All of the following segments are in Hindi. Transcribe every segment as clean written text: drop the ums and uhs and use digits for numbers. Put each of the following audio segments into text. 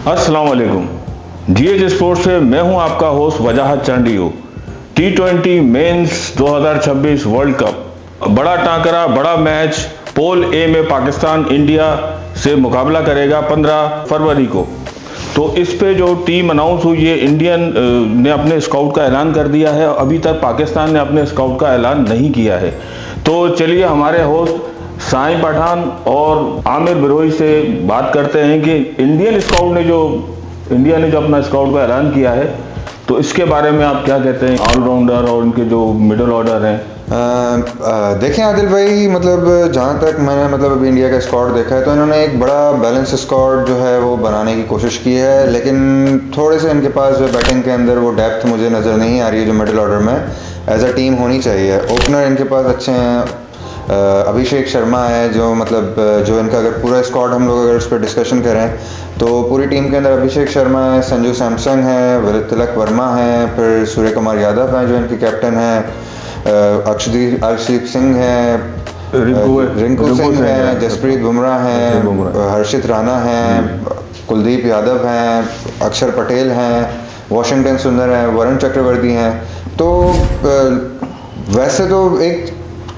अस्सलाम वालेकुम। जीएच स्पोर्ट्स से मैं हूं आपका होस्ट वजाहत Chandio. T20 mains 2026 world cup बड़ा टाकरा, बड़ा मैच। पोल ए में पाकिस्तान इंडिया से मुकाबला करेगा 15 फरवरी को। तो इस पे जो टीम अनाउंस हुई है, इंडियन ने अपने स्काउट का ऐलान कर दिया है। अभी तक पाकिस्तान ने अपने स्काउट का ऐलान नहीं किया है। तो चलिए हमारे होस्ट साईं पठान और आमिर बिरोही से बात करते हैं कि इंडिया ने जो अपना स्काउट का ऐलान किया है, तो इसके बारे में आप क्या कहते हैं? ऑलराउंडर और उनके जो मिडिल ऑर्डर हैं। देखें आदिल भाई, मतलब जहाँ तक मैंने अभी इंडिया का स्क्वाड देखा है तो इन्होंने एक बड़ा बैलेंस स्क्वाड जो है वो बनाने की कोशिश की है, लेकिन थोड़े से इनके पास जो बैटिंग के अंदर वो डेप्थ मुझे नज़र नहीं आ रही है जो मिडिल ऑर्डर में एज अ टीम होनी चाहिए। ओपनर इनके पास अच्छे हैं, अभिषेक शर्मा है जो इनका अगर पूरा स्क्वाड हम लोग अगर उस पर डिस्कशन करें तो पूरी टीम के अंदर अभिषेक शर्मा है, संजू सैमसन है, तिलक वर्मा है, फिर सूर्य कुमार यादव हैं जो इनके कैप्टन हैं, अर्शदीप सिंह है, रिंकू सिंह है, जसप्रीत बुमराह हैं, हर्षित राणा हैं, कुलदीप यादव हैं, अक्षर पटेल हैं, वॉशिंगटन सुंदर हैं, वरुण चक्रवर्ती हैं। तो वैसे तो एक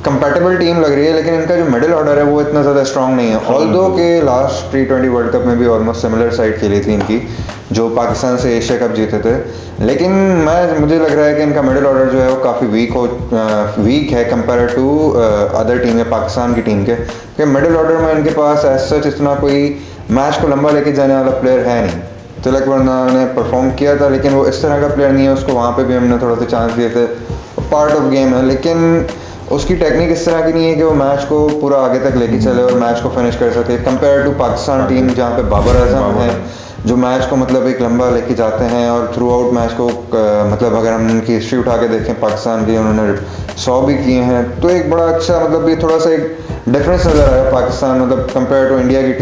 कंपैटिबल टीम लग रही है, लेकिन इनका जो मिडिल ऑर्डर है वो इतना ज़्यादा स्ट्रांग नहीं है। ऑल्दो के लास्ट T20 वर्ल्ड कप में भी ऑलमोस्ट सिमिलर साइड खेली थी इनकी, जो पाकिस्तान से एशिया कप जीते थे, लेकिन मुझे लग रहा है कि इनका मिडिल ऑर्डर जो है वो काफ़ी वीक है कंपेयर टू अदर टीम है पाकिस्तान की टीम के। कि मिडिल ऑर्डर में इनके पास एज सच इतना कोई मैच को लंबा लेके जाने वाला प्लेयर है नहीं। तिलक वर्मा ने परफॉर्म किया था, लेकिन वो इस तरह का प्लेयर नहीं है, उसको वहाँ पे भी हमने थोड़ा सा चांस दिए थे, पार्ट ऑफ गेम है, लेकिन उसकी टेक्निक इस तरह की नहीं है कि वो मैच को पूरा आगे तक लेके चले और मैच को फिनिश कर सके कंपेयर टू पाकिस्तान टीम, जहाँ पे बाबर आजम है जो मैच को एक लंबा लेके जाते हैं और थ्रू आउट मैच को अगर हम उनकी हिस्ट्री उठा के देखें पाकिस्तान की, उन्होंने 100 भी किए हैं। तो एक बड़ा अच्छा ये थोड़ा सा एक डिफरेंस नज़र आया पाकिस्तान कंपेयर टू इंडिया की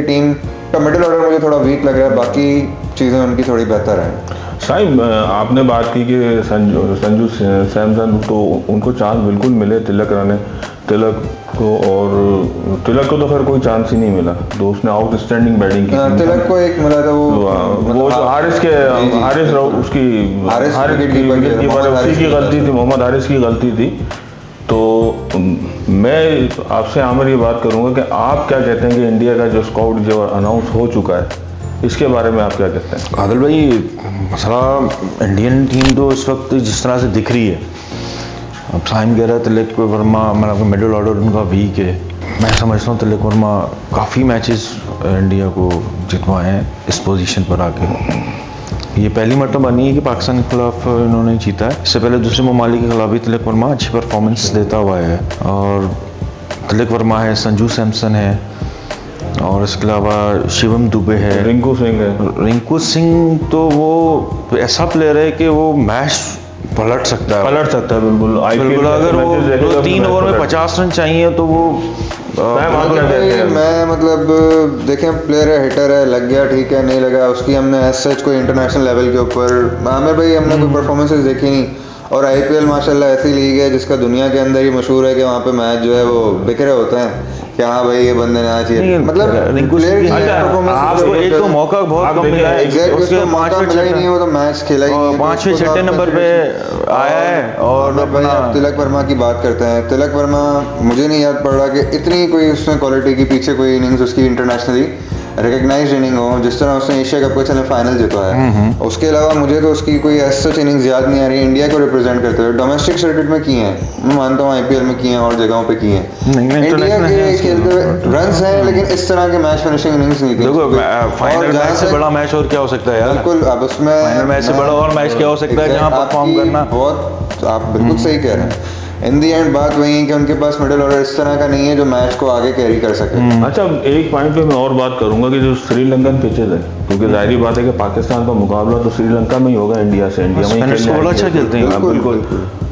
टीम का मिडिल ऑर्डर मुझे थोड़ा वीक लग रहा है, बाकी चीज़ें उनकी थोड़ी बेहतर हैं। साहिब, आपने बात की कि संजू सैमसन, तो उनको चांस बिल्कुल मिले तिलक को तो फिर कोई चांस ही नहीं मिला। तो उसने आउटस्टैंडिंग बैटिंग की। तिलक को एक मिला था वो हारिस की गलती थी, मोहम्मद हारिस की गलती थी। तो मैं आपसे आमिर ये बात करूंगा कि आप क्या कहते हैं कि इंडिया का जो स्क्वाड जो अनाउंस हो चुका है, इसके बारे में आप क्या कहते हैं? आदिल भाई, मसला इंडियन टीम तो इस वक्त जिस तरह से दिख रही है, अब साइम कह रहा है तिलक वर्मा मिडिल ऑर्डर उनका वीक है। मैं समझता हूँ तिलक वर्मा काफ़ी मैचेस इंडिया को जितवाए हैं इस पोजीशन पर आके। ये पहली मरतबा नहीं है कि पाकिस्तान के खिलाफ इन्होंने जीता है, इससे पहले दूसरे ममालिक के खिलाफ भी तिलक वर्मा अच्छी परफॉर्मेंस देता हुआ है। और तिलक वर्मा है, संजू सैमसन है, और इसके अलावा शिवम दुबे है, रिंकू सिंह तो वो ऐसा प्लेयर है कि वो मैच पलट सकता है बिल्कुल। अगर वो 3 ओवर में 50 रन चाहिए तो वो मैं देखें, प्लेयर है, हिटर है, लग गया ठीक है, नहीं लगा उसकी हमने एज सच कोई इंटरनेशनल लेवल के ऊपर आमिर भाई हमने कोई परफॉर्मेंसेस देखी नहीं। और IPL माशाल्लाह ऐसी लीग है जिसका दुनिया के अंदर ही मशहूर है कि वहाँ पे मैच जो है वो बिखरे होते हैं कि हाँ भाई ये बंदे ने आज आपको एक तो मौका बहुत कम मिला है, उसके मौका मिला ही नहीं, वो तो मैच खेला ही नहीं, 5वें-6वें नंबर पे आया है। और आप तिलक वर्मा की बात करते हैं, तिलक वर्मा मुझे नहीं याद पड़ रहा कि इतनी कोई उसने क्वालिटी की पीछे कोई इनिंग्स उसकी इंटरनेशनली रिकग्नाइज्ड इनिंग हो जिस तरह उसने एशिया कप को सेमीफाइनल जितवाया है। उसके अलावा मुझे तो उसकी कोई ऐसा इनिंग्स याद नहीं आ रही इंडिया को रिप्रेजेंट करते हुए। डोमेस्टिक सर्किट में किए हैं, मैं मानता हूँ IPL में किए हैं और जगहों पे किए हैं, इंडिया के खेलते हुए रन्स हैं, लेकिन इस तरह के मैच फिनिशिंग इनिंग्स नहीं थी। फाइनल मैच से बड़ा मैच और क्या हो सकता है यार? बिल्कुल, अब उसमें फाइनल मैच से बड़ा और मैच क्या हो सकता है जहाँ परफॉर्म करना। बहुत आप बिल्कुल सही कह रहे हैं। इन दी एंड बात वही है कि उनके पास मिडिल ऑर्डर इस तरह का नहीं है जो मैच को आगे कैरी कर सके। अच्छा, एक पॉइंट पे मैं और बात करूंगा कि जो श्रीलंकन पिचेज है, क्योंकि जाहिर बात है कि पाकिस्तान का मुकाबला तो श्रीलंका में ही होगा इंडिया से। इंडिया में अच्छा खेलते हैं बिल्कुल,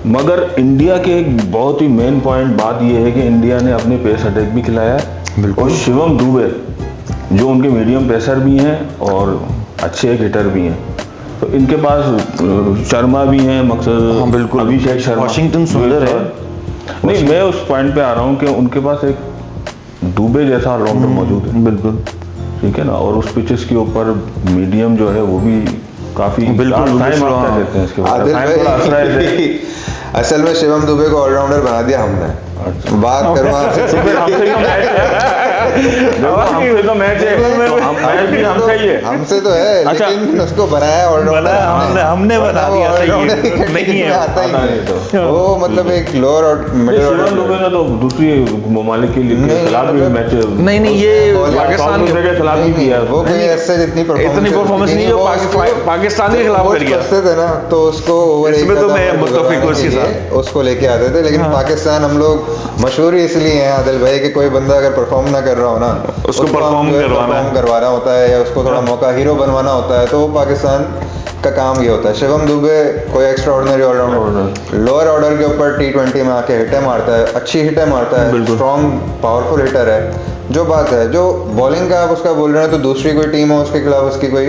मगर इंडिया के एक बहुत ही मेन पॉइंट बात यह है कि इंडिया ने अपने पेस अटैक भी खिलाया और शिवम दुबे जो उनके मीडियम पेसर भी हैं और अच्छे एक हिटर भी हैं, तो इनके पास शर्मा भी हैं, मकसद हाँ बिल्कुल, अभिषेक शर्मा, वॉशिंगटन सुंदर है। नहीं, मैं उस पॉइंट पे आ रहा हूँ कि उनके पास एक दुबे जैसा ऑलराउंडर मौजूद है। बिल्कुल, ठीक है ना, और उस पिचेस के ऊपर मीडियम जो है वो भी काफी बिल्कुल टाइम आपका देते हैं इसके बाद, आदिल टाइम थोड़ा असरा है। भाई असल में शिवम दुबे को ऑलराउंडर बना दिया हमने। बात करूँ आपसे तो फिर हमसे ही तो मैच है, हमसे तो मैच है, तो हम मैच भी हमसे ही है। हमसे तो है, अच्छा। लेकिन उसको बनाया ऑलराउंडर हमने बना दिया, सही है। नहीं है, आता ही आता नहीं नहीं। वो मतलब एक लोअर और मिडिल शिवम ऑर्डर दुबे ने तो दूसरी ममालिक के लिए नहीं, खिलाफ भी मतलब- मैच नहीं नहीं, ये बॉलिंग पाकिस्तान के खिलाफ भी किया। वो कोई ऐसे इतनी परफॉर्मेंस नहीं जो पाकिस्तान के खिलाफ कर गया। करते थे ना, तो उसको ओवर इसमें तो मैं मुत्तफिक हूँ इसके साथ। उसको लेके आते थे। लेकिन पाकिस्तान हम लोग मशहूर ही इसलिए हैं आदिल भाई कि कोई बंदा अगर परफॉर्म ना कर रहा हो ना, उसको परफॉर्म करवाना होता है या उसको थोड़ा मौका हीरो बनवाना होता है, तो वो पाकिस्तान का काम ये होता है। शिवम दुबे कोई extra ordinary allrounder, lower order के ऊपर T20 में आके हिटें मारता है, अच्छी हिटें मारता है, स्ट्रॉन्ग पावरफुल हिटर है। जो बात है, जो बॉलिंग का आप उसका बोल रहे हैं, तो दूसरी कोई टीम हो उसके खिलाफ उसकी कोई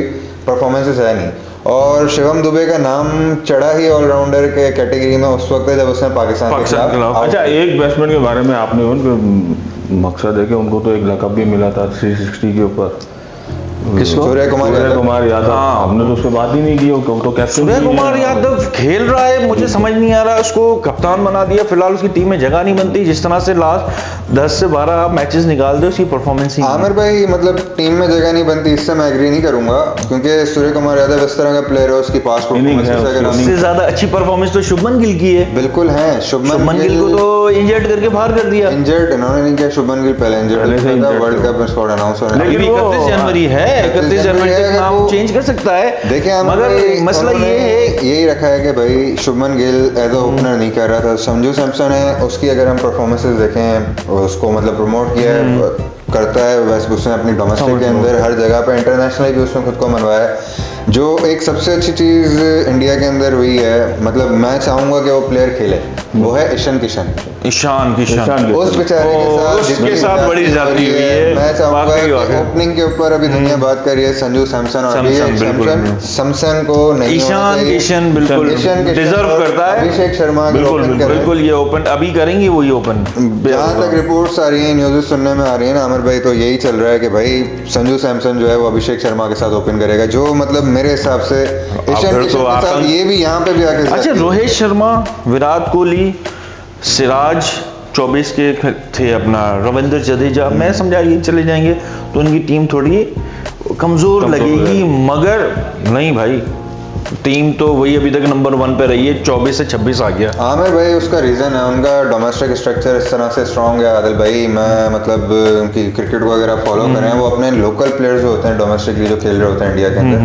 परफॉर्मेंसेस है नहीं। और शिवम दुबे का नाम चढ़ा ही ऑलराउंडर के कैटेगरी में उस वक्त है जब उसने पाकिस्तान के खिलाफ अच्छा, एक बैट्समैन के बारे में आपने उनके मकसद है कि उनको तो एक लकब भी मिला था 360 के ऊपर, किसको? सूर्य कुमार यादव। हाँ। हमने तो उससे बात ही नहीं की, वो तो कैप्टन सूर्य कुमार यादव खेल रहा है, मुझे समझ नहीं आ रहा, उसको कप्तान बना दिया, फिलहाल उसकी टीम में जगह नहीं बनती। जिस तरह से लास्ट 10 से 12 आप मैचेस निकाल दो, उसकी परफॉर्मेंस ही आमिर भाई, मतलब टीम में जगह नहीं बनती, इससे मैं एग्री नहीं करूंगा, क्योंकि सूर्य कुमार यादव इस तरह का प्लेयर है, उसकी पास परफॉर्मेंस उससे ज्यादा अच्छी परफॉर्मेंस तो शुभमन गिल की है। बिल्कुल है। शुभमन गिल को तो इंजर्ड करके बाहर कर दिया। इंजर्ड इन्होंने नहीं किया, शुभमन गिल पहले इंजर्ड था, वर्ल्ड कप में स्क्वाड अनाउंस होने लेकिन 31 जनवरी है, 31 जनवरी तक नाम चेंज कर सकता है। देखिए, मगर मसला ये है, यही रखा है कि भाई Shubman Gill as a opener नहीं कर रहा था। संजू सैमसन है, उसकी अगर हम परफॉर्मेंसेस देखें, उसको मतलब प्रमोट किया है, करता है, वैसे उसने अपनी डोमेस्टिक के अंदर हर जगह पे इंटरनेशनल भी उसने खुद को मनवाया है। जो एक सबसे अच्छी चीज़ इंडिया के अंदर हुई है, मतलब मैं चाहूँगा कि वो प्लेयर खेले, वो है ईशान किशन। उस बेचारे के साथ उसके साथ बड़ी जाती हुई है। मैं चाहूँगा कि ओपनिंग के ऊपर अभी दुनिया बात कर रही है संजू सैमसन और सैमसन को नहीं, ईशान किशन बिल्कुल डिजर्व करता है। अभिषेक शर्मा बिल्कुल ये ओपन अभी करेंगे, वही ओपन। जहाँ तक रिपोर्ट्स आ रही हैं, न्यूज़ सुनने में आ रही है ना आमिर भाई, तो यही चल रहा है कि भाई संजू सैमसन जो है वो अभिषेक शर्मा के साथ ओपन करेगा, जो मतलब मेरे हिसाब से ईशान किशन के साथ ये भी यहाँ पे भी आके। अच्छा, रोहित शर्मा, विराट कोहली, सिराज 24 के थे, अपना रविंद्र जडेजा, मैं समझा ये चले जाएंगे तो उनकी टीम थोड़ी कमजोर लगेगी, मगर नहीं भाई, टीम तो वही अभी तक नंबर 1 पे रही है, 24 से 26 आ गया। आमिर भाई, उसका रीज़न है उनका डोमेस्टिक स्ट्रक्चर इस तरह से स्ट्रॉन्ग है आदिल भाई। मैं मतलब उनकी क्रिकेट को अगर आप फॉलो करें, वो अपने लोकल प्लेयर्स जो होते हैं डोमेस्टिकली जो खेल रहे होते हैं इंडिया के अंदर,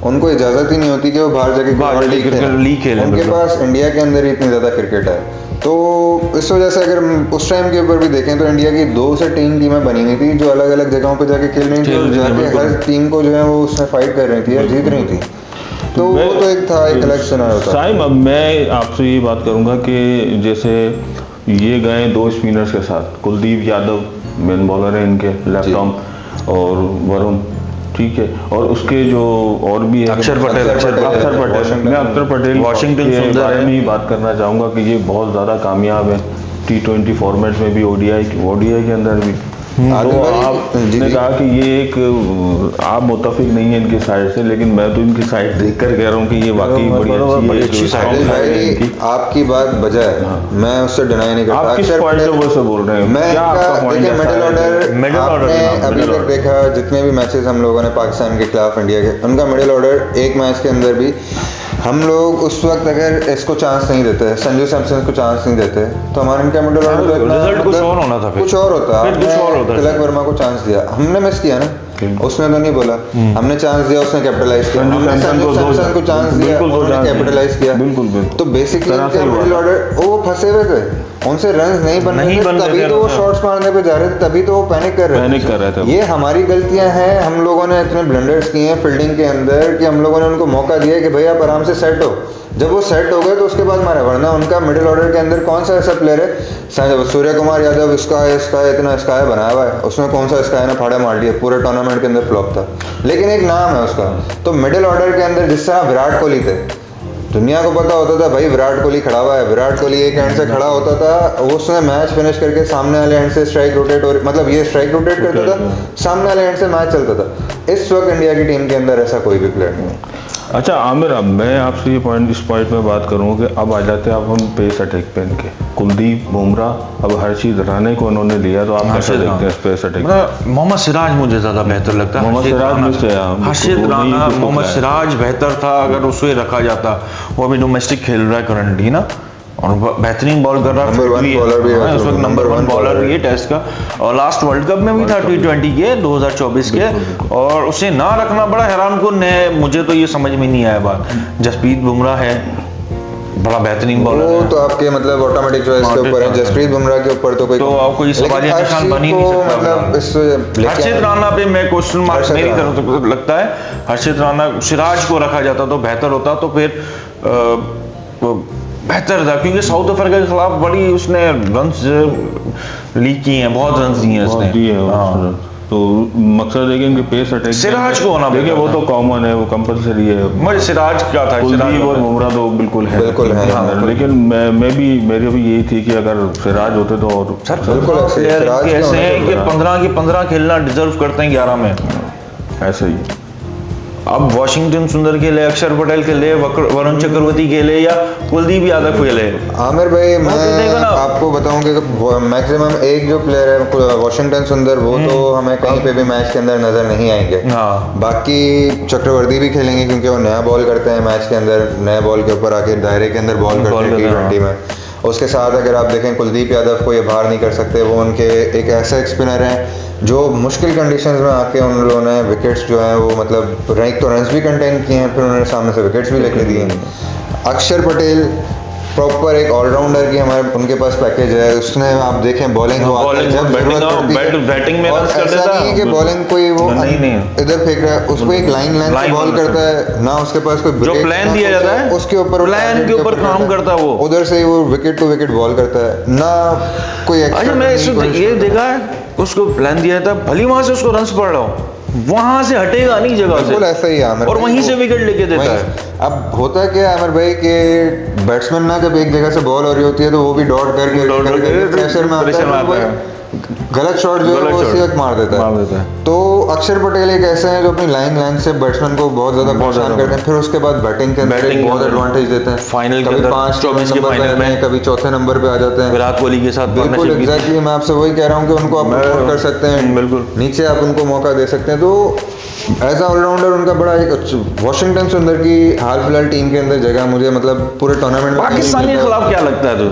उनको इजाज़त ही नहीं होती कि वो बाहर जाके लीग खेलें। उनके पास इंडिया के अंदर ही इतनी ज़्यादा क्रिकेट है, तो इस वजह से अगर उस टाइम के ऊपर भी देखें तो इंडिया की 2 से 3 टीमें बनी हुई थी जो अलग अलग जगहों पे जाके खेल रही थी, और जाके हर टीम को जो है वो उसमें फाइट कर रही थी या जीत रही थी। तो वो तो एक था, एक अलग सिनेरियो था। साइम, अब मैं आपसे ये बात करूंगा कि जैसे ये गए 2 स्पिनर्स के साथ, कुलदीप यादव मेन बॉलर है इनके, लेफ्ट आर्म, और वरुण, ठीक है, और उसके जो और भी है अक्षर पटेल, मैं अक्षर पटेल वाशिंगटन के सुंदर बारे में ही बात करना चाहूँगा कि ये बहुत ज़्यादा कामयाब है T20 फॉर्मेट में भी, ओडीआई के अंदर भी। तो आपने कहा कि ये एक आप मुत्तफिक नहीं है इनकी साइड से, लेकिन मैं तो इनकी साइड देखकर कह रहा हूँ कि ये वाकई बड़ी अच्छी साइड है। आपकी बात बजा है, मैं उससे डिनाई नहीं करता। आप किस पॉइंट ऑफ व्यू से बोल रहे हैं? मैं देखिए, मिडिल ऑर्डर अभी तक देखा, जितने भी मैचेस हम लोगों ने पाकिस्तान के खिलाफ इंडिया के, उनका मिडिल ऑर्डर एक मैच के अंदर भी हम लोग उस वक्त अगर इसको चांस नहीं देते, संजू सैमसन को चांस नहीं देते, तो हमारे इनका मिडिल ऑर्डर रिजल्ट कुछ और होना था, कुछ और होता। तिलक वर्मा को चांस दिया, हमने मिस किया ना, उसने तो नहीं बोला, हमने चांस दिया, उसने कैपिटलाइज किया, हमने संजू सैमसन को चांस दिया, उन्होंने कैपिटलाइज किया। तो बेसिकली मिडिल ऑर्डर वो फंसे हुए थे, उनसे रन नहीं बन रहे थे, तभी तो वो शॉट्स मारने पे जा रहे थे, तभी तो वो पैनिक कर रहे थे। ये हमारी गलतियां हैं, हम लोगों ने इतने ब्लंडर्स किए हैं फील्डिंग के अंदर कि हम लोगों ने उनको मौका दिया कि भाई आप आराम से सेट हो। जब वो सेट हो गए तो उसके बाद मारा, वरना उनका मिडिल ऑर्डर के अंदर कौन सा ऐसा प्लेयर है, सूर्य कुमार यादव इसका इतना स्काई बनाया हुआ है, उसमें कौन सा स्काई ने फाड़ा मार दिया, पूरे टूर्नामेंट के अंदर फ्लॉप था, लेकिन एक नाम है उसका। तो मिडिल ऑर्डर के अंदर जिस तरह विराट कोहली थे, दुनिया को पता होता था भाई विराट कोहली खड़ा हुआ है, विराट कोहली एक एंड से खड़ा होता था, उसने मैच फिनिश करके सामने वाले एंड से स्ट्राइक रोटेट, और मतलब ये स्ट्राइक रोटेट करता था, सामने वाले एंड से मैच चलता था। इस वक्त इंडिया की टीम के अंदर ऐसा कोई भी प्लेयर नहीं है। अच्छा आमिर, अब मैं आपसे ये पॉइंट इस पॉइंट में बात करूँगा कि अब आ जाते हैं अब हम पेस अटैक पे इनके, कुलदीप बुमराह, अब हर्षित राणे को उन्होंने लिया, तो आप कैसे देखते हैं पेस अटैक? मोहम्मद सिराज मुझे ज़्यादा बेहतर लगता है। मोहम्मद सिराज हर्षित राणा, मोहम्मद सिराज बेहतर था अगर उसे रखा जाता। वो अभी डोमेस्टिक खेल रहा है करंटली ना, और बेहतरीन बॉल कर रहा है, इस वक्त नंबर 1 बॉलर भी है टेस्ट का, और लास्ट वर्ल्ड कप में भी था T20 के 2024 के, और उसे ना रखना बड़ा हैरान कुन है। मुझे तो ये समझ में नहीं आया बात। जसप्रीत बुमराह है, बड़ा बेहतरीन बॉलर वो तो आपके मतलब ऑटोमेटिक चॉइस के ऊपर है, जसप्रीत बुमराह के ऊपर तो कोई आपको ये सवालिया निशान बन ही नहीं सकता। मतलब इस हर्षित राणा पे मैं क्वेश्चन मार्क मेरी तरफ से लगता है। हर्षित राणा, सिराज को रखा जाता तो बेहतर होता, तो फिर बेहतर था, क्योंकि साउथ अफ्रीका के खिलाफ बड़ी उसने रन्स लीक किए हैं, बहुत रन्स दिए हैं उसने। तो मकसद है कि इनके पेस अटैक सिराज को होना, देखिए वो तो कॉमन है, वो कंपलसरी है। मुझे सिराज क्या था, कुलदीप और बुमराह तो बिल्कुल है, लेकिन मैं भी, मेरी भी यही थी कि अगर सिराज होते तो और बिल्कुल ऐसे हैं कि 15 के 15 खेलना डिजर्व करते हैं 11 में, ऐसे ही। अब वाशिंगटन सुंदर खेले, अक्षर पटेल खेले, वरुण चक्रवर्ती खेले, या कुलदीप यादव खेले। आमिर भाई मैं आपको बताऊं कि मैक्सिमम एक जो प्लेयर है वाशिंगटन सुंदर, वो तो हमें कहीं पे भी मैच के अंदर नजर नहीं आएंगे। बाकी चक्रवर्ती भी खेलेंगे क्योंकि वो नया बॉल करते हैं मैच के अंदर, नए बॉल के ऊपर आके दायरे के अंदर बॉल करते हैं T20 में। उसके साथ अगर आप देखें कुलदीप यादव को ये बाहर नहीं कर सकते, वो उनके एक ऐसा स्पिनर है जो मुश्किल कंडीशंस में आके उन लोगों ने विकेट्स जो हैं वो मतलब रैंक तो रन्स भी कंटेन किए हैं, फिर उन्होंने सामने से विकेट्स भी लेके दिए हैं। अक्षर पटेल प्रॉपर एक ऑलराउंडर की हमारे उनके पास पैकेज है, उसने आप देखें बॉलिंग बैटिंग में और ऐसा नहीं है कि बॉलिंग कोई वो इधर फेंक रहा है, उसको एक लाइन से बॉल करता है ना, उसके पास कोई जो प्लान दिया जाता है उसके ऊपर प्लान के ऊपर काम करता है, वो उधर से वो विकेट टू विकेट बॉल करता है ना कोई। अच्छा मैं ये देखा है, उसको प्लान दिया था, भली वहां से उसको रन्स पड़ रहा हो, वहां से हटेगा नहीं जगह से, बिल्कुल ऐसा ही है और वहीं से विकेट लेके देता है। अब होता क्या है आमिर भाई कि बैट्समैन ना जब एक जगह से बॉल हो रही होती है तो वो भी डॉट करके प्रेशर में आता है, गलत शॉट जो है वो उसी वक्त मार देता है। तो अक्षर पटेल एक ऐसे हैं जो अपनी लाइन से बैट्समैन को बहुत ज्यादा परेशान करते हैं, फिर उसके बाद बैटिंग के अंदर बहुत एडवांटेज देते हैं। फाइनल कभी 5-24 के फाइनल में, कभी चौथे नंबर पे आ जाते हैं विराट कोहली के साथ। बिल्कुल एग्जैक्टली, मैं आपसे वही कह रहा हूँ कि उनको आप प्रमोट कर सकते हैं, बिल्कुल नीचे आप उनको मौका दे सकते हैं। तो एज ऑलराउंडर उनका बड़ा एक वाशिंगटन सुंदर की हाल फिलहाल टीम के अंदर जगह मुझे मतलब पूरे टूर्नामेंट में पाकिस्तान के खिलाफ क्या लगता है? तो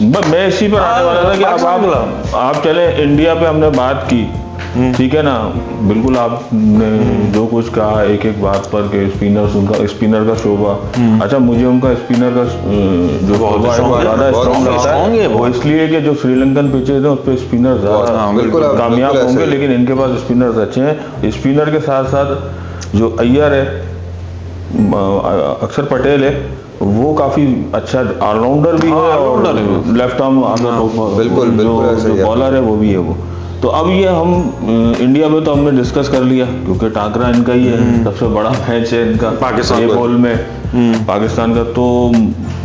मैं इसी पर आने वाला था कि आप चले इंडिया पे हमने बात की, ठीक है ना, बिल्कुल आपने जो कुछ कहा एक एक बात पर कि स्पिनर का शोभा, अच्छा मुझे उनका स्पिनर का जो शोभा है ज़्यादा स्ट्रॉन्ग लगता है, वो इसलिए कि जो श्रीलंकन पिचेज हैं उस पर स्पिनर ज़्यादा कामयाब होंगे, लेकिन इनके पास स्पिनर्स अच्छे हैं। स्पिनर के साथ साथ जो अय्यर है, अक्षर पटेल है, वो काफी अच्छा ऑलराउंडर भी है, और लेफ्ट आर्म बिल्कुल जो बॉलर है वो भी है वो। तो अब ये हम इंडिया में तो हमने डिस्कस कर लिया क्योंकि टाकरा इनका ही है, सबसे बड़ा मैच है इनका पाकिस्तान बॉल में पाकिस्तान का। तो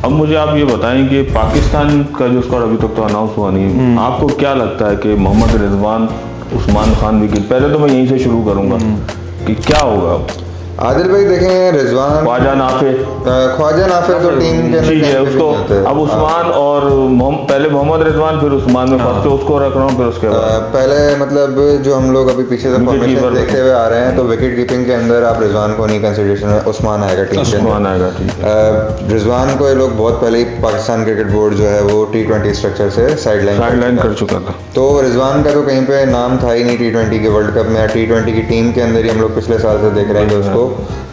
अब मुझे आप ये बताएं कि पाकिस्तान का जो स्क्वाड अभी तक तो अनाउंस हुआ नहीं, आपको क्या लगता है कि मोहम्मद रिजवान, उस्मान खान विकेट, पहले तो मैं यहीं से शुरू करूंगा कि क्या होगा? आदिल भाई देखें, रिजवान, ख्वाजा नाफे तो टीम के ठीक है, उसको अब उस्मान और पहले मोहम्मद रिजवान फिर उस्मान में फर्स्ट उसको रख रहा हूँ, फिर उसके बाद पहले मतलब जो हम लोग अभी पीछे से फॉर्मेशन देखते हुए आ रहे हैं तो विकेट कीपिंग के अंदर आप रिजवान को नहीं कंसिडरेशन में, उस्मान आएगा टीम के अंदर। रिजवान को ये लोग बहुत पहले ही पाकिस्तान क्रिकेट बोर्ड जो है वो T20 स्ट्रक्चर से साइडलाइन कर चुका था, तो रिजवान का तो कहीं पे नाम था ही नहीं T20 के वर्ल्ड कप में, T20 की टीम के अंदर ही हम लोग पिछले साल से देख रहे हैं कि उसको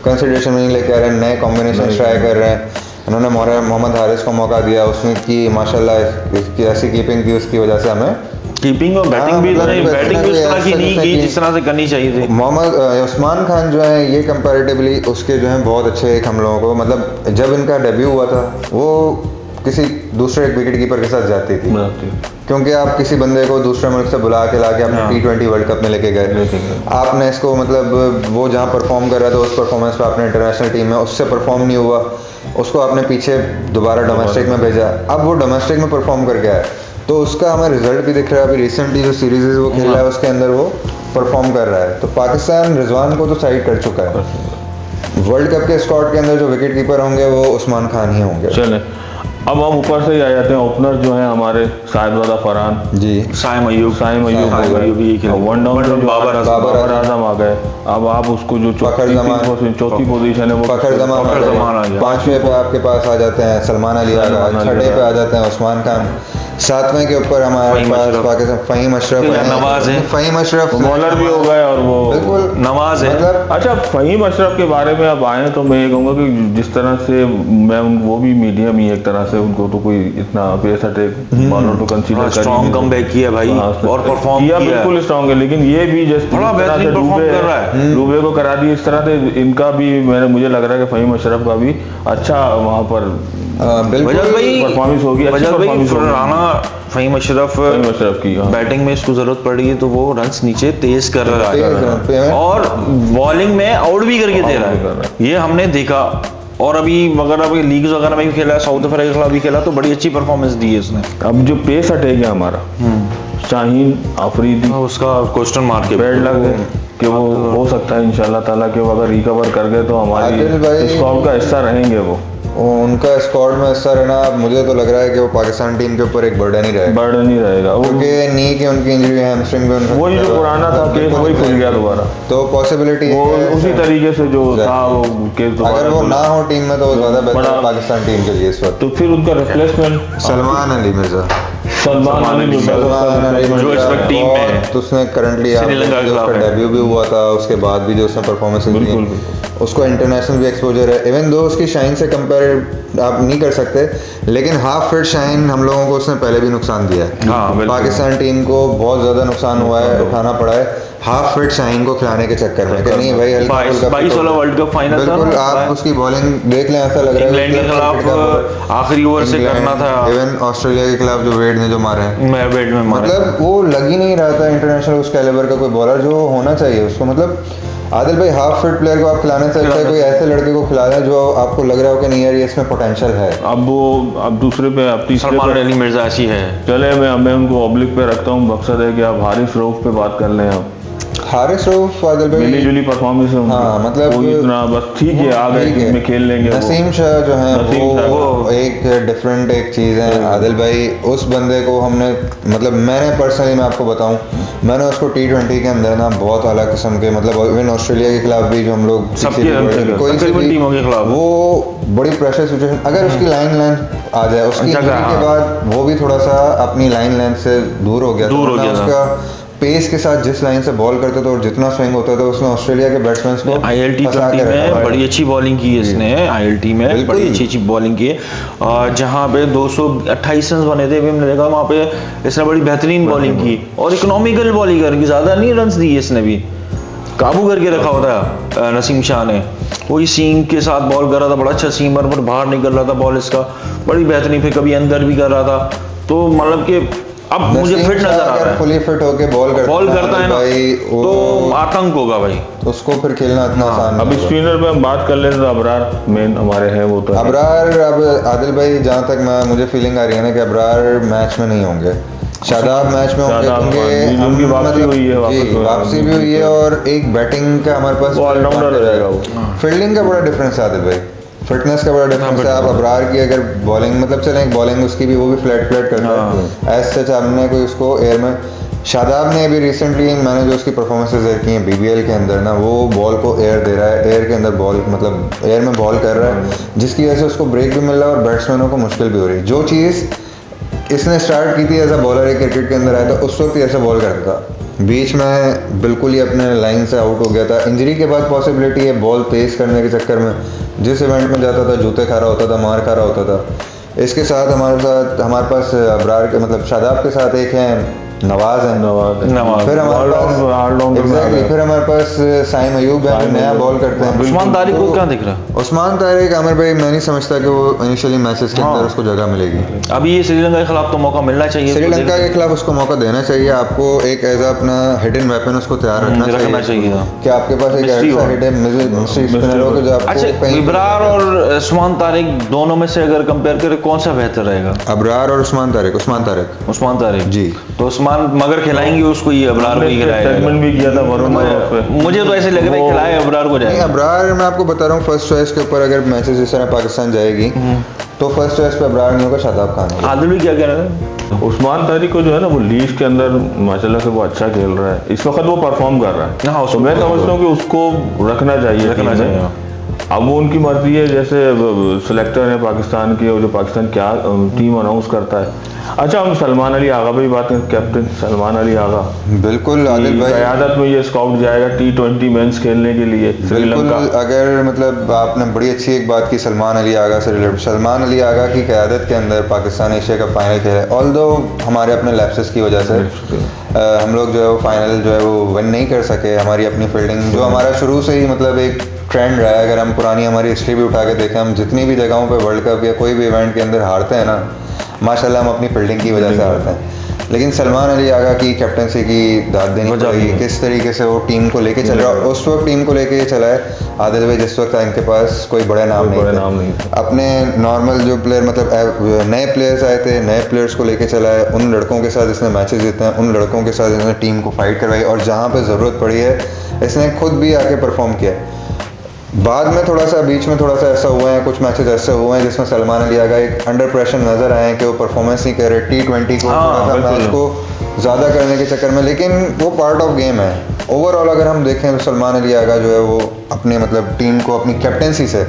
कंसिडरेशन में नहीं लेके आ रहे हैं, नए कॉम्बिनेशन ट्राई कर रहे हैं। उन्होंने मोहम्मद हारिस को मौका दिया, उसने की माशाल्लाह इसकी ऐसी कीपिंग की, उसकी वजह से हमें कीपिंग और बैटिंग भी इस तरह की नहीं की जिस तरह से करनी चाहिए थी। मोहम्मद उस्मान खान जो है ये कंपैरेटिवली उसके जो है बहुत अच्छे एक हम लोगों को, मतलब जब इनका डेब्यू हुआ था वो किसी दूसरे एक विकेट कीपर के साथ जाती थी, क्योंकि आप किसी बंदे को दूसरे मुल्क से बुला के लाके आपने T20 वर्ल्ड कप में लेके गए, आपने इसको मतलब वो जहाँ परफॉर्म कर रहा था उस परफॉर्मेंस पे आपने इंटरनेशनल टीम में उससे परफॉर्म नहीं हुआ, उसको आपने पीछे दोबारा डोमेस्टिक में भेजा, अब वो डोमेस्टिक में परफॉर्म करके आया, तो उसका हमें रिजल्ट भी दिख रहा है। अभी रिसेंटली जो सीरीज वो खेल रहा है उसके अंदर वो परफॉर्म कर रहा है। तो पाकिस्तान रिजवान को तो साइड कर चुका है। वर्ल्ड कप के स्क्वाड के अंदर जो विकेट कीपर होंगे वो उस्मान खान ही होंगे। चले अब हम ऊपर से ही आ जाते हैं। ओपनर जो है हमारे साहिबजादा फरहान जी, साइम अयूब वन डाउन बाबर आजम आ गए। अब आप उसको जो चौथी पोजीशन है वो फखर जमान आ गया। 5वें पे आपके पास आ जाते हैं सलमान अली आगा, 6ठे पे आ जाते हैं उस्मान खान, 7वें के ऊपर हमारे पास पाकिस्तान फ़हीम अशरफ नवाज है। फ़हीम अशरफ बॉलर भी हो गए और वो बिल्कुल नवाज है। मतलब अच्छा, फ़हीम अशरफ के बारे में अब आए तो मैं ये कहूँगा कि जिस तरह से वो भी मीडियम ही एक तरह से, उनको तो कोई इतना पेस अटैक बॉलर तो कंसीडर कर स्ट्रॉन्ग कमबैक किया भाई और परफॉर्म किया बिल्कुल स्ट्रॉन्ग है। लेकिन ये भी जैसे बड़ा बेहतरीन परफॉर्म कर रहा है, रूबे को करा दी इस तरह से, इनका भी मुझे लग रहा है कि फ़हीम अशरफ का भी अच्छा वहाँ पर परफॉर्मेंस होगी। राना फ़हीम अशरफ की बैटिंग में इसको जरूरत पड़ रही है तो वो रन्स नीचे तेज कर रहा है और बॉलिंग में आउट भी करके दे रहा है, ये हमने देखा। और अभी वगैरह लीग्स वगैरह में भी खेला है, साउथ अफ्रीका के खिलाफ भी खेला, तो बड़ी अच्छी परफॉर्मेंस दी है उसने। अब जो पेस अटैक है हमारा, शाहीन अफरीदी, उसका क्वेश्चन मार्क के बैड लग है कि वो हो सकता है इंशाल्लाह ताला कि वो अगर रिकवर कर गए तो हमारी स्क्वाड का हिस्सा रहेंगे। वो उनका स्क्वाड में हिस्सा रहना, मुझे तो लग रहा है कि वो पाकिस्तान टीम के ऊपर एक बर्डन ही रहेगा क्योंकि नी की उनकी इंजरी, हैमस्ट्रिंग में उनका वही जो पुराना था केस वही खुल गया दोबारा, तो पॉसिबिलिटी वो उसी तरीके से जो था वो केस अगर वो ना हो टीम में तो वो ज्यादा बेहतर है पाकिस्तान टीम के लिए इस वक्त। तो फिर उनका रिप्लेसमेंट सलमान अली मिर्जा जो इस वक्त टीम में है, तो उसने करंटली उसका डेब्यू भी हुआ था, उसके बाद भी जो उसने परफॉर्मेंस दी, उसको इंटरनेशनल भी एक्सपोजर है। इवन दो उसकी शाइन से कंपेयर आप नहीं कर सकते, लेकिन हाफ फिट शाइन हम लोगों को उसने पहले भी नुकसान दिया है। पाकिस्तान टीम को बहुत ज्यादा नुकसान हुआ है, उठाना पड़ा है हाफ फिट शाइन को खिलाने के चक्कर में। कि नहीं भाई, 22 वाला वर्ल्ड कप फाइनल था, बिल्कुल आप उसकी बॉलिंग देख लें, ऐसा लग रहा है इंग्लैंड के खिलाफ आखिरी ओवर से करना था। इवन ऑस्ट्रेलिया के खिलाफ जो वेड ने जो मारे हैं, वेड में मारे, मतलब वो लग ही नहीं रहा था इंटरनेशनल उस कैलिबर का कोई बॉलर जो होना चाहिए उसको। मतलब आदिल भाई, हाफ फिट प्लेयर को आप खिलाने से अच्छा है कोई ऐसे लड़के को खिला दें जो आपको लग रहा हो कि नहीं यार ये इसमें पोटेंशियल है। अब दूसरे पे, अब तीसरे सलमान अली मिर्जा ऐसी है। चले मैं उनको ऑब्लिक पे रखता हूँ। मकसद है कि आप हारिस रऊफ पे बात कर लें। आप हारिस रऊफ आदिल भाई मिली जुली परफॉर्मेंस है, हाँ मतलब कोई इतना बस ठीक है, आ गए में खेल लेंगे। नसीम शाह जो है वो एक डिफरेंट एक चीज़ है आदिल भाई। उस बंदे को हमने, मतलब मैंने पर्सनली, मैं आपको बताऊं, मैंने उसको T20 के अंदर ना बहुत अलग किस्म के, मतलब इवन ऑस्ट्रेलिया के खिलाफ भी जो हम लोग कोई टीमों के खिलाफ, वो बड़ी प्रेशर सिचुएशन, अगर उसकी लाइन लेंथ आ जाए, उसकी इंजरी के बाद वो भी थोड़ा सा अपनी लाइन लेंथ से दूर हो गया उसका पेस के साथ जिस लाइन से बॉल करते थे और जितना स्विंग होता था, उसने ऑस्ट्रेलिया के बैट्समैन को ILT20 में बड़ी अच्छी बॉलिंग की है इसने। ILT में बड़ी अच्छी बॉलिंग की है, जहाँ पे 228 रन बने थे, हमने देखा वहाँ पे इसने बड़ी बेहतरीन बॉलिंग की और इकोनॉमिकल बॉलिंग करके ज़्यादा नहीं रन दिए इसने, भी काबू करके रखा होता है नसीम शाह ने। वही सीम के साथ बॉल कर रहा था, बड़ा अच्छा सीमर पर बाहर निकल रहा था बॉल इसका, बड़ी बेहतरीन, फिर कभी अंदर भी कर रहा था। तो मतलब कि अब मुझे फिट नजर आ रहा है, फुली फिट होके बॉल करता है ना भाई, तो आतंक होगा भाई, उसको फिर खेलना इतना आसान नहीं। अब स्पिनर पे हम बात कर लेते तो अबरार मेन हमारे हैं, वो तो अबरार। अब आदिल भाई, जहाँ तक मुझे फीलिंग आ रही है ना कि अबरार मैच में नहीं होंगे, शादाब मैच में होंगे क्योंकि वापसी भी हुई है और एक बैटिंग का हमारे पास ऑलराउंडर रहेगा। वो फील्डिंग का बड़ा डिफरेंस है आदिल भाई, फिटनेस का बड़ा डिफरेंस है। आप अबरार की अगर बॉलिंग, मतलब चलें बॉलिंग उसकी भी, वो भी फ्लैट करता है, ऐसे सच आपने कोई उसको एयर में। शादाब ने अभी रिसेंटली, मैंने जो उसकी परफॉर्मेंसेज देखी हैं BBL के अंदर ना, वो बॉल को एयर दे रहा है, एयर के अंदर बॉल, मतलब एयर में बॉल कर रहा है, जिसकी वजह से उसको ब्रेक भी मिल रहा है और बैट्समैनों को मुश्किल भी हो रही है। जो चीज़ इसने स्टार्ट की थी एज अ बॉलर, एक क्रिकेट के अंदर आया था, उस वक्त ही ऐसा बॉल करता था, बीच में बिल्कुल ही अपने लाइन से आउट हो गया था। इंजरी के बाद पॉसिबिलिटी है बॉल तेज करने के चक्कर में जिस इवेंट में जाता था जूते खा रहा होता था, मार खा रहा होता था। इसके साथ हमारे पास अबरार के, मतलब शादाब के साथ एक है नवाज है, नवाज। फिर हमारे पास एग्जैक्टली, फिर हमारे पास साइम अयूब है, नया बॉल करते हैं। उस्मान तारिक को क्या दिख रहा है? उस्मान तारिक, आमिर भाई, मैं नहीं समझता कि वो इनिशियली मैचेस के अंदर उसको जगह मिलेगी। अभी ये श्रीलंका के खिलाफ तो मौका मिलना चाहिए, श्रीलंका के खिलाफ उसको मौका देना चाहिए। आपको एक एज अपना हिडन वेपन उसको तैयार रखना चाहिए कि आपके पास एक ऐसा हिडन मिस्ट्री स्पिनर हो कि जो आपको अच्छा, इब्रार और उस्मान तारिक दोनों में से अगर कंपेयर करें कौन सा बेहतर रहेगा? अब्रार और उस्मान तारिक। उस्मान तारिक जी। तो उस्मान मगर खिलाएंगे उसको, ये अब्रार को ही खिलाएगा। भी किया था वरुण भाई, मुझे तो ऐसे लग रहा है खिलाए अब्रार को जाएगा। अब्रार, मैं आपको बता रहा हूँ, फर्स्ट चॉइस के ऊपर अगर मैचेस इस तरह पाकिस्तान जाएगी तो फर्स्ट चॉइस पे अब्रार नहीं होगा, शादाब खान होगा। आदिल भी क्या कह रहे हैं? उस्मान तारिक को जो है ना, वो लीग के अंदर माशाल्लाह से वो अच्छा खेल रहा है, इस वक्त वो परफॉर्म कर रहा है। हाँ, तो मैं समझता हूँ कि उसको रखना चाहिए टीम में। अब वो उनकी मर्जी है, जैसे सिलेक्टर है पाकिस्तान की, और जो पाकिस्तान क्या टीम अनाउंस करता है। अच्छा, हम सलमान अली आगा भी बात करें, कैप्टन सलमान अली आगा। बिल्कुल आदिल भाई, क़यादत में ये स्काउट जाएगा T20 मेंस खेलने के लिए श्रीलंका। अगर मतलब आपने बड़ी अच्छी एक बात की सलमान अली आगा से रिलेटेड। सलमान अली आगा की क़यादत के अंदर पाकिस्तान एशिया कप फाइनल खेला, ऑल्दो हमारे अपने लैप्सेस की वजह से हम लोग जो है वो फाइनल जो है वो विन नहीं कर सके। हमारी अपनी फील्डिंग, जो हमारा शुरू से ही मतलब एक ट्रेंड रहा है, अगर हम पुरानी हमारी हिस्ट्री भी उठा के देखें, हम जितनी भी जगहों पे वर्ल्ड कप या कोई भी इवेंट के अंदर हारते हैं ना, माशाल्लाह हम अपनी फील्डिंग की वजह से हारते हैं। लेकिन सलमान अली आगा की कैप्टनसी की दाद देनी पड़ेगी, किस तरीके से वो टीम को लेके चल रहा है। उस वक्त टीम को लेके चला है आदिल भाई जिस वक्त इनके पास कोई बड़े नाम नहीं थे। अपने नॉर्मल जो प्लेयर, मतलब नए प्लेयर्स आए थे, नए प्लेयर्स को लेके चला है। उन लड़कों के साथ इसने मैचेस जीते हैं, उन लड़कों के साथ इसने टीम को फाइट करवाई, और जहाँ पे ज़रूरत पड़ी है इसने खुद भी आके परफॉर्म किया। बाद में थोड़ा सा बीच में थोड़ा सा ऐसा हुआ है, कुछ मैचेस ऐसे हुए हैं जिसमें सलमान अली आगा एक अंडर प्रेशर नजर आए कि वो परफॉर्मेंस नहीं कर रहे T20 को, मैच को ज़्यादा करने के चक्कर में, लेकिन वो पार्ट ऑफ गेम है। ओवरऑल अगर हम देखें तो सलमान अली आगा जो है वो अपने मतलब टीम को अपनी कैप्टनसी से,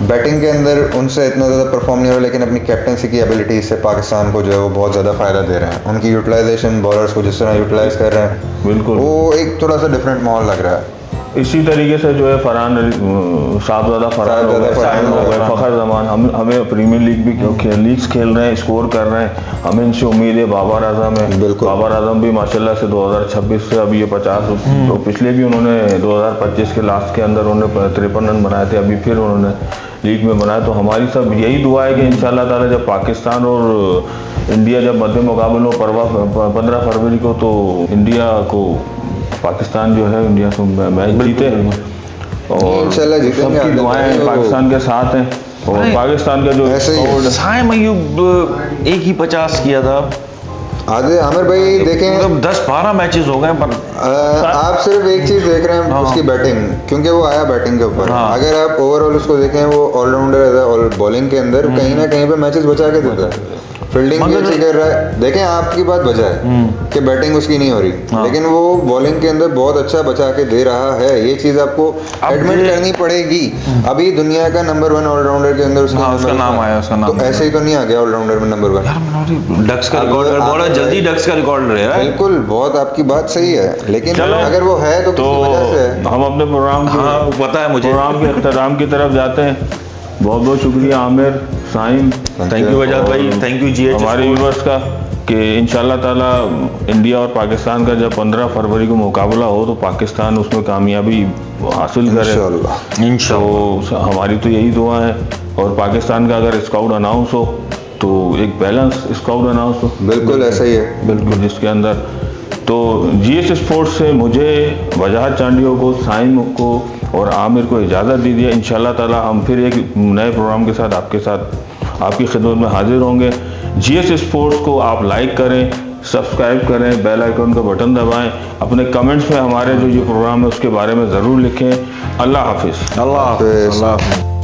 बैटिंग के अंदर उनसे इतना ज़्यादा परफॉर्म नहीं हो रहा, लेकिन अपनी कैप्टनसी की एबिलिटी से पाकिस्तान को जो है वो बहुत ज़्यादा फ़ायदा दे रहे हैं। उनकी यूटिलाइजेशन, बॉलर्स को जिस तरह यूटिलाइज कर रहे हैं, बिल्कुल वो एक थोड़ा सा डिफरेंट माहौल लग रहा है। इसी तरीके से जो है फरहान साहबजादा फरहान हो गए, फ़खर जमान, हमें प्रीमियर लीग भी लीग्स खेल रहे हैं, स्कोर कर रहे हैं, हमें इनसे उम्मीद है। बाबर आजम है, बाबर आजम भी माशाल्लाह से 2026 से अभी ये 50, तो पिछले भी उन्होंने 2025 के लास्ट के अंदर उन्होंने 53 रन बनाए थे, अभी फिर उन्होंने लीग में बनाया। तो हमारी सब यही दुआ है कि इंशाल्लाह ताला जब पाकिस्तान और इंडिया जब मध्य मुकाबले हो 15 फरवरी को, तो इंडिया को पाकिस्तान जो है इंडिया से मैच जीते, और सबकी दुआएं पाकिस्तान के साथ हैं। और पाकिस्तान का जो साइम अयूब एक ही 50 किया था। आमिर भाई देखें, मतलब 10-12 मैचेस हो गए, पर आप सिर्फ एक चीज देख रहे हैं उसकी बैटिंग, क्योंकि वो आया बैटिंग के ऊपर। अगर आप ओवरऑल उसको देखें, वो ऑलराउंडर है, और बॉलिंग के अंदर कहीं ना कहीं पे मैचेस बचा के देता है, फील्डिंग भी अच्छी कर रहा है। देखें, आपकी बात बचा है कि बैटिंग उसकी नहीं हो रही, लेकिन वो बॉलिंग के अंदर बहुत अच्छा बचा के दे रहा है। ये चीज आपको एडमिट करनी पड़ेगी। अभी दुनिया का नंबर 1 ऑलराउंडर के अंदर उसका नाम आया, तो ऐसे ही तो नहीं आ गया ऑलराउंडर में नंबर 1। डक्स का रिकॉर्ड बहुत जल्दी, डक्स का रिकॉर्ड रहा है। बिल्कुल, बहुत आपकी बात सही है, लेकिन अगर वो है तो किसी वजह से है। हम अपने प्रोग्राम पता है मुझे, प्रोग्राम के इख्तिताम की तरफ जाते हैं। बहुत बहुत शुक्रिया आमिर, साइम, थैंक यू वजाहत भाई, थैंक यू GH हमारे व्यूअर्स का, कि इंशाल्लाह ताला इंडिया और पाकिस्तान का जब 15 फरवरी को मुकाबला हो तो पाकिस्तान उसमें कामयाबी हासिल करे इंशाल्लाह। तो हमारी तो यही दुआ है। और पाकिस्तान का अगर स्काउट अनाउंस हो तो एक बैलेंस स्काउट अनाउंस हो, बिल्कुल ऐसा ही है, बिल्कुल, जिसके अंदर तो GH स्पोर्ट्स से मुझे वजाहत चांडियो को, साइम को और आमिर को इजाज़त दीजिए। इंशाल्लाह ताला हम फिर एक नए प्रोग्राम के साथ आपकी खिदमत में हाजिर होंगे। GH स्पोर्ट्स को आप लाइक करें, सब्सक्राइब करें, बेल आइकन का बटन दबाएं, अपने कमेंट्स में हमारे जो ये प्रोग्राम है उसके बारे में ज़रूर लिखें। अल्लाह हाफिज़। अल्लाह हाफिज़।